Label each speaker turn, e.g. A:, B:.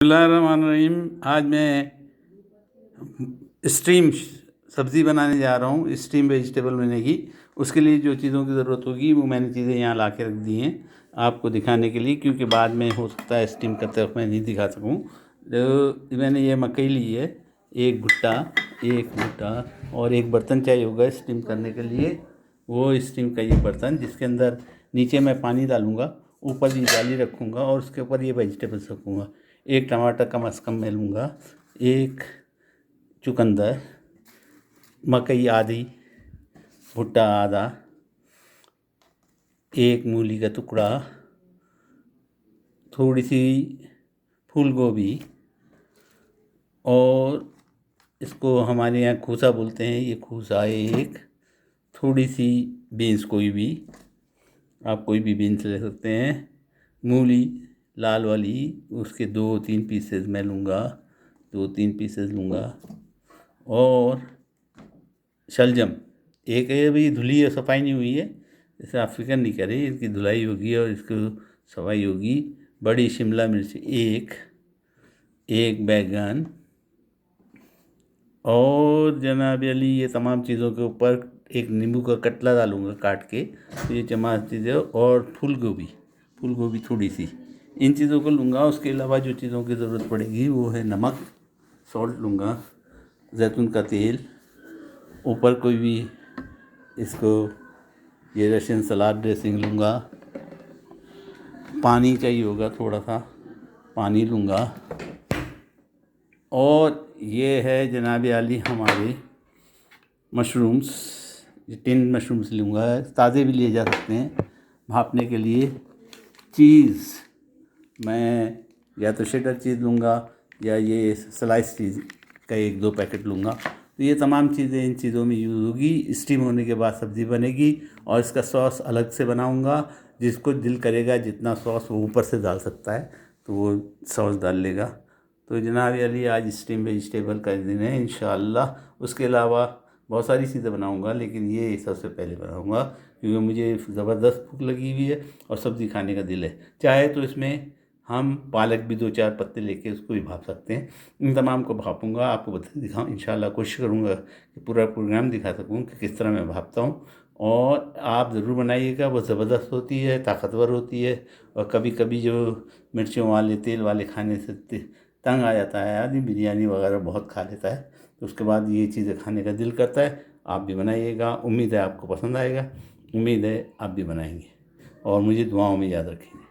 A: बिस्मिल्लाहिर्रहमानिर्रहीम। आज मैं स्टीम सब्ज़ी बनाने जा रहा हूँ। स्टीम वेजिटेबल बनेगी। उसके लिए जो चीज़ों की ज़रूरत होगी वो मैंने चीज़ें यहाँ ला के रख दी हैं आपको दिखाने के लिए, क्योंकि बाद में हो सकता है स्टीम करते वक्त मैं नहीं दिखा सकूँ। तो मैंने ये मकई ली है, एक भुट्टा और एक बर्तन चाहिए होगा स्टीम करने के लिए। वो स्टीम का ये बर्तन जिसके अंदर नीचे मैं पानी डालूँगा, ऊपर ये जाली रखूँगा और उसके ऊपर ये वेजिटेबल्स रखूँगा। एक टमाटर कम से कम मैं लूँगा, एक चुकंदर, मकई आधी, भुट्टा आधा, एक मूली का टुकड़ा, थोड़ी सी फूल गोभी, और इसको हमारे यहाँ खूसा बोलते हैं, ये खूसा है एक, थोड़ी सी बीन्स, कोई भी आप कोई भी बीन्स ले सकते हैं, मूली लाल वाली, उसके 2-3 पीसेस मैं लूँगा, 2-3 पीसेस लूँगा। और शलजम एक है, अभी धुली है, सफाई नहीं हुई है, इसे आप फिक्र नहीं करें, इसकी धुलाई होगी और इसको सफाई होगी। बड़ी शिमला मिर्च एक बैगन, और जनाब अली ये तमाम चीज़ों के ऊपर एक नींबू का कतला डालूँगा काट के, तो ये तमाम चीज़ें, और फूल गोभी थोड़ी सी, इन चीज़ों को लूँगा। उसके अलावा जो चीज़ों की ज़रूरत पड़ेगी वो है नमक, सॉल्ट लूँगा, जैतून का तेल, ऊपर कोई भी इसको ये रशियन सलाद ड्रेसिंग लूँगा, पानी चाहिए होगा, थोड़ा सा पानी लूँगा, और ये है जनाब आली हमारे मशरूम्स, टिन मशरूम्स लूँगा, ताज़े भी लिए जा सकते हैं भापने के लिए। चीज़ मैं या तो शेडर चीज़ लूँगा या ये स्लाइस चीज़ का 1-2 पैकेट लूँगा। तो ये तमाम चीज़ें इन चीज़ों में यूज़ होगी। स्टीम होने के बाद सब्ज़ी बनेगी और इसका सॉस अलग से बनाऊँगा। जिसको दिल करेगा जितना सॉस वो ऊपर से डाल सकता है तो वो सॉस डाल लेगा। तो जनाब अली आज स्टीम वेजिटेबल का दिन है इंशाअल्लाह। उसके अलावा बहुत सारी चीज़ें बनाऊँगा, लेकिन ये सबसे पहले बनाऊँगा क्योंकि मुझे ज़बरदस्त भूख लगी हुई है और सब्ज़ी खाने का दिल है। चाहे तो इसमें हम पालक भी 2-4 पत्ते लेके उसको भी भाप सकते हैं। इन तमाम को भापूँगा, आपको दिखाऊँ इंशाअल्लाह, कोशिश करूँगा कि पूरा प्रोग्राम दिखा सकूँ कि किस तरह मैं भापता हूँ। और आप ज़रूर बनाइएगा, वो ज़बरदस्त होती है, ताकतवर होती है। और कभी कभी जो मिर्चों वाले तेल वाले खाने से तंग आ जाता है आदमी, बिरयानी वगैरह बहुत खा लेता है, तो उसके बाद ये चीज़ें खाने का दिल करता है। आप भी बनाइएगा, उम्मीद है आपको पसंद आएगा, उम्मीद है आप भी बनाएंगे और मुझे दुआओं में याद रखेंगे।